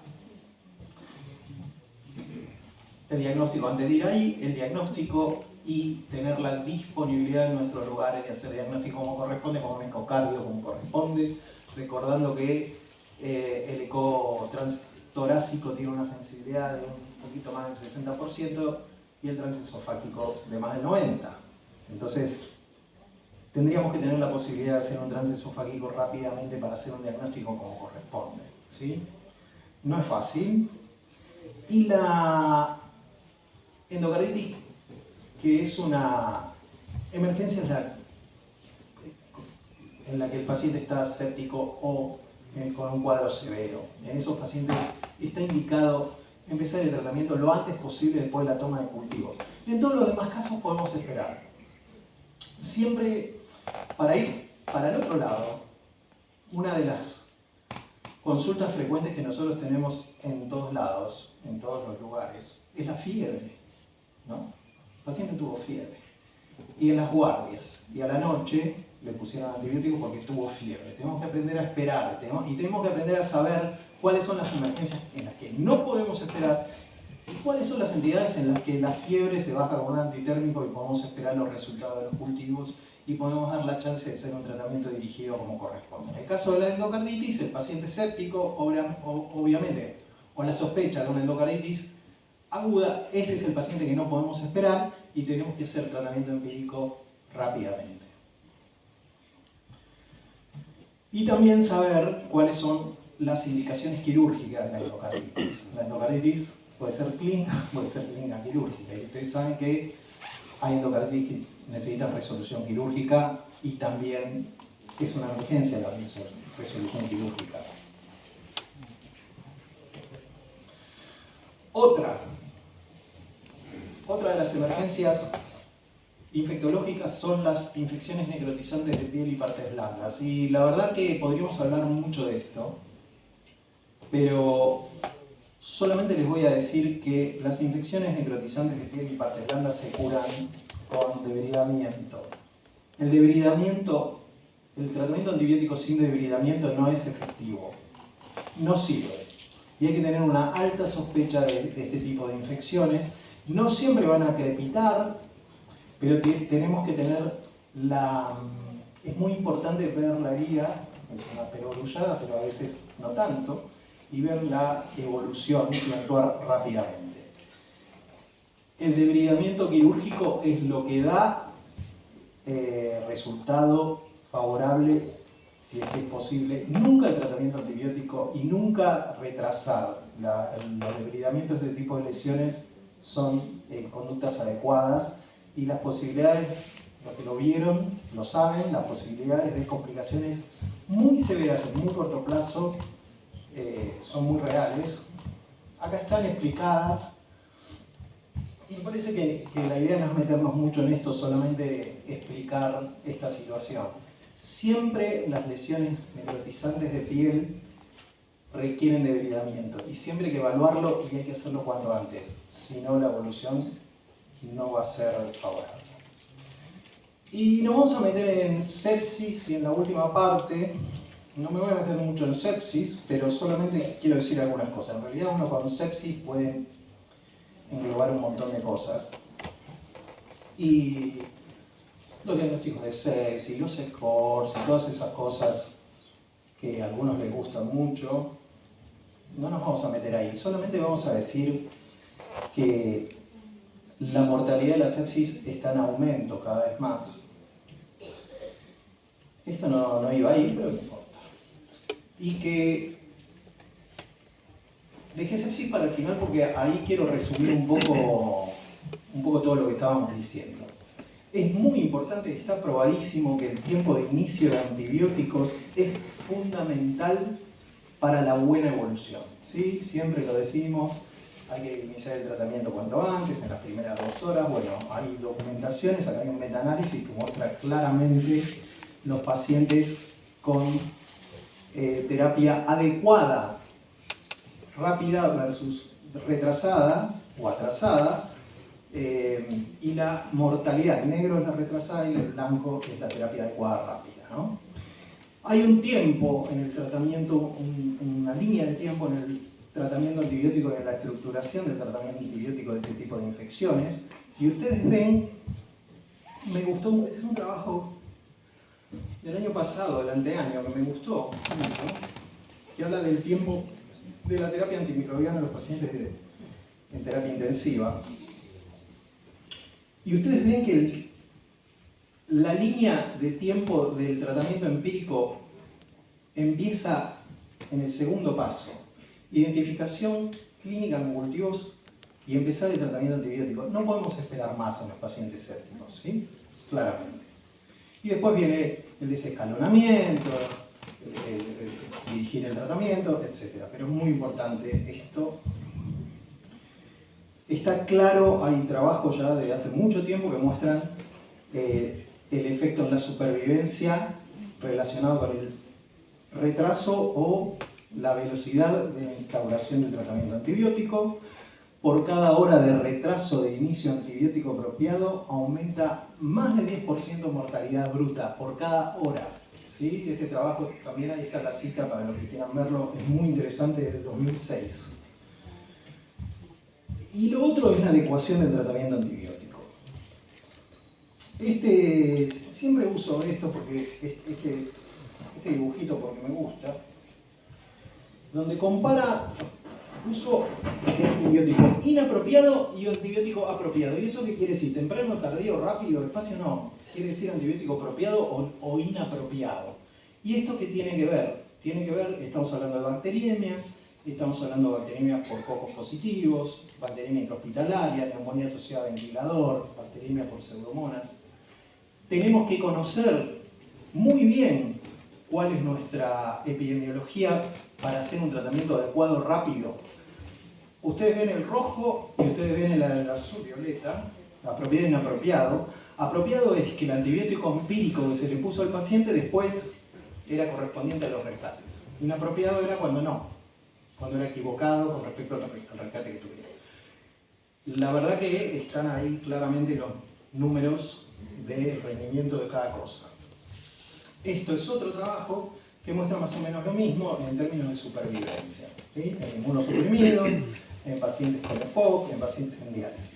el diagnóstico? Antes de ir ahí, el diagnóstico y tener la disponibilidad en nuestros lugares de hacer diagnóstico como corresponde, como un ecocardio como corresponde, recordando que el eco transtorácico tiene una sensibilidad de un poquito más del 60% y el transesofágico de más del 90%. Entonces, tendríamos que tener la posibilidad de hacer un transesofágico rápidamente para hacer un diagnóstico como corresponde. ¿Sí? No es fácil. Y la endocarditis, que es una emergencia en la que el paciente está séptico o con un cuadro severo. En esos pacientes está indicado empezar el tratamiento lo antes posible después de la toma de cultivos. En todos los demás casos podemos esperar. Siempre, para ir para el otro lado, una de las consultas frecuentes que nosotros tenemos en todos lados, en todos los lugares, es la fiebre, ¿no? El paciente tuvo fiebre. Y en las guardias, y a la noche le pusieron antibióticos porque tuvo fiebre. Tenemos que aprender a esperar, y tenemos que aprender a saber cuáles son las emergencias en las que no podemos esperar y cuáles son las entidades en las que la fiebre se baja con un antitérmico y podemos esperar los resultados de los cultivos y podemos dar la chance de hacer un tratamiento dirigido como corresponde. En el caso de la endocarditis, el paciente séptico, obviamente, o la sospecha de una endocarditis aguda, ese es el paciente que no podemos esperar y tenemos que hacer tratamiento empírico rápidamente. Y también saber cuáles son las indicaciones quirúrgicas de la endocarditis. La endocarditis puede ser clínica, puede ser clínica quirúrgica. Y ustedes saben que hay endocarditis que necesitan resolución quirúrgica y también es una emergencia la resolución quirúrgica. Otra de las emergencias infectológicas son las infecciones necrotizantes de piel y partes blandas. Y la verdad que podríamos hablar mucho de esto, pero solamente les voy a decir que las infecciones necrotizantes de piel y partes blandas se curan con debridamiento. El debridamiento, el tratamiento antibiótico sin debridamiento no es efectivo, no sirve. Y hay que tener una alta sospecha de este tipo de infecciones. No siempre van a crepitar, pero tenemos que tener es muy importante ver la herida, es una perogrullada, pero a veces no tanto, y ver la evolución y actuar rápidamente. El debridamiento quirúrgico es lo que da resultado favorable, si es que es posible. Nunca el tratamiento antibiótico y nunca retrasar los debridamientos de este tipo de lesiones son conductas adecuadas. Y las posibilidades, los que lo vieron lo saben, las posibilidades de complicaciones muy severas en muy corto plazo son muy reales. Acá están explicadas. Y me parece que la idea no es meternos mucho en esto, solamente explicar esta situación. Siempre las lesiones necrotizantes de piel requieren debridamiento y siempre hay que evaluarlo y hay que hacerlo cuanto antes, si no la evolución no va a ser favorable. Y nos vamos a meter en sepsis y en la última parte. No me voy a meter mucho en sepsis, pero solamente quiero decir algunas cosas. En realidad uno con sepsis puede englobar un montón de cosas. Y los diagnósticos de sepsis, los scores y todas esas cosas que a algunos les gustan mucho, no nos vamos a meter ahí, solamente vamos a decir que la mortalidad de la sepsis está en aumento cada vez más. Esto no iba ahí, pero no importa. Y que dejé sepsis para el final porque ahí quiero resumir un poco todo lo que estábamos diciendo. Es muy importante, está probadísimo que el tiempo de inicio de antibióticos es fundamental para la buena evolución. ¿Sí? Siempre lo decimos, hay que iniciar el tratamiento cuanto antes, en las primeras 2 horas. Bueno, hay documentaciones, acá hay un metaanálisis que muestra claramente los pacientes con terapia adecuada, rápida versus retrasada o atrasada, y la mortalidad, el negro es la retrasada y el blanco es la terapia adecuada rápida, ¿no? Hay un tiempo en el tratamiento, una línea de tiempo en el tratamiento antibiótico y en la estructuración del tratamiento antibiótico de este tipo de infecciones, y ustedes ven, me gustó, este es un trabajo del año pasado, del anteaño, que me gustó mucho, que habla del tiempo de la terapia antimicrobiana en los pacientes en terapia intensiva. Y ustedes ven que la línea de tiempo del tratamiento empírico empieza en el segundo paso. Identificación clínica en cultivos y empezar el tratamiento antibiótico. No podemos esperar más en los pacientes sépticos, ¿sí? Claramente. Y después viene el desescalonamiento, dirigir el tratamiento, etc. Pero es muy importante esto. Está claro, hay trabajos ya de hace mucho tiempo que muestran el efecto en la supervivencia relacionado con el retraso o la velocidad de instauración del tratamiento antibiótico. Por cada hora de retraso de inicio antibiótico apropiado aumenta más de 10% mortalidad bruta por cada hora. ¿Sí? Este trabajo también, ahí está la cita para los que quieran verlo, es muy interesante, del 2006. Y lo otro es la adecuación del tratamiento antibiótico. Siempre uso esto porque este dibujito porque me gusta, donde compara uso de antibiótico inapropiado y antibiótico apropiado. ¿Y eso qué quiere decir? ¿Temprano, tardío, rápido, despacio? No. Quiere decir antibiótico apropiado o inapropiado. ¿Y esto qué tiene que ver? Tiene que ver, estamos hablando de bacteriemia, estamos hablando de bacteriemia por cocos positivos, bacteriemia intrahospitalaria, neumonía asociada a ventilador, bacteriemia por pseudomonas. Tenemos que conocer muy bien cuál es nuestra epidemiología para hacer un tratamiento adecuado rápido. Ustedes ven el rojo y ustedes ven el azul violeta, apropiado e inapropiado. Apropiado es que el antibiótico empírico que se le puso al paciente después era correspondiente a los rescates. Inapropiado era cuando no, cuando era equivocado con respecto al rescate que tuviera. La verdad que están ahí claramente los números de rendimiento de cada cosa. Esto es otro trabajo que muestra más o menos lo mismo en términos de supervivencia, ¿sí? En inmunosuprimidos, en pacientes con EPOC, en pacientes en diálisis.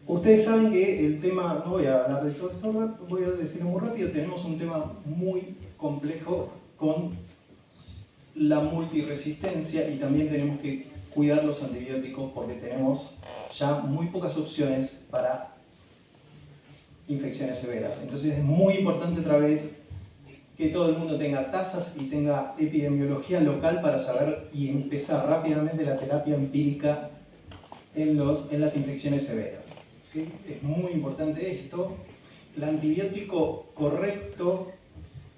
Ustedes saben que el tema, no voy a hablar de todo esto, voy a decirlo muy rápido, tenemos un tema muy complejo con la multiresistencia y también tenemos que cuidar los antibióticos porque tenemos ya muy pocas opciones para infecciones severas. Entonces es muy importante otra vez que todo el mundo tenga tasas y tenga epidemiología local para saber y empezar rápidamente la terapia empírica en las infecciones severas. ¿Sí? Es muy importante esto. El antibiótico correcto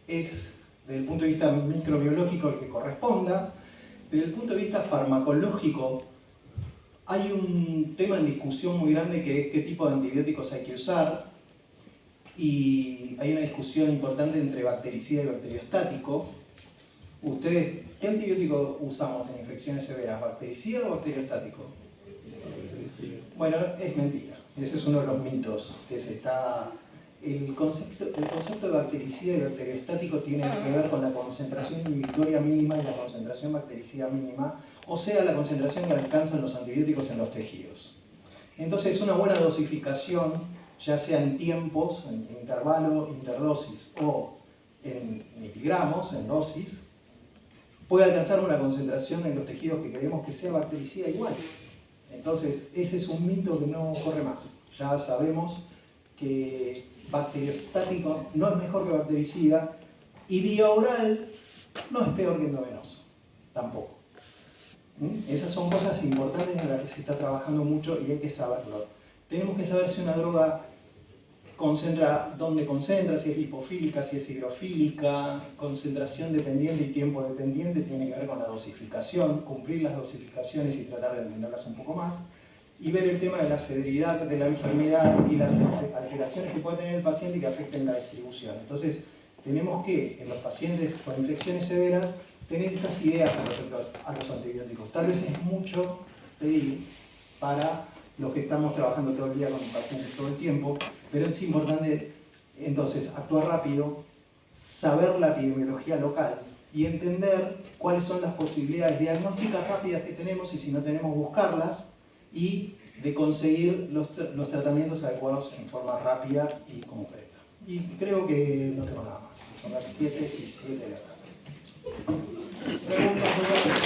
es, desde el punto de vista microbiológico, el que corresponda. Desde el punto de vista farmacológico, hay un tema en discusión muy grande que es qué tipo de antibióticos hay que usar. Y hay una discusión importante entre bactericida y bacteriostático. ¿Ustedes qué antibiótico usamos en infecciones severas? ¿Bactericida o bacteriostático? Bueno, es mentira. Ese es uno de los mitos que se está... El concepto de bactericida y bacteriostático tiene que ver con la concentración inhibitoria mínima y la concentración bactericida mínima, o sea, la concentración que alcanzan los antibióticos en los tejidos. Entonces, una buena dosificación, ya sea en tiempos, en intervalo, interdosis o en miligramos, en dosis, puede alcanzar una concentración en los tejidos que queremos que sea bactericida igual. Entonces, ese es un mito que no corre más. Ya sabemos que bacteriostático no es mejor que bactericida y vía oral no es peor que endovenoso, tampoco. Esas son cosas importantes en las que se está trabajando mucho y hay que saberlo. Tenemos que saber si una droga concentra, dónde concentra, si es lipofílica, si es hidrofílica, concentración dependiente y tiempo dependiente tiene que ver con la dosificación, cumplir las dosificaciones y tratar de entenderlas un poco más, y ver el tema de la severidad de la enfermedad y las alteraciones que puede tener el paciente y que afecten la distribución. Entonces, tenemos que, en los pacientes con infecciones severas, tener estas ideas con respecto a los antibióticos. Tal vez es mucho pedir para los que estamos trabajando todo el día con pacientes todo el tiempo, pero es importante entonces actuar rápido, saber la epidemiología local y entender cuáles son las posibilidades diagnósticas rápidas que tenemos y si no tenemos buscarlas y de conseguir los tratamientos adecuados en forma rápida y concreta. Y creo que no tengo nada más. Son las 7:07 de la tarde.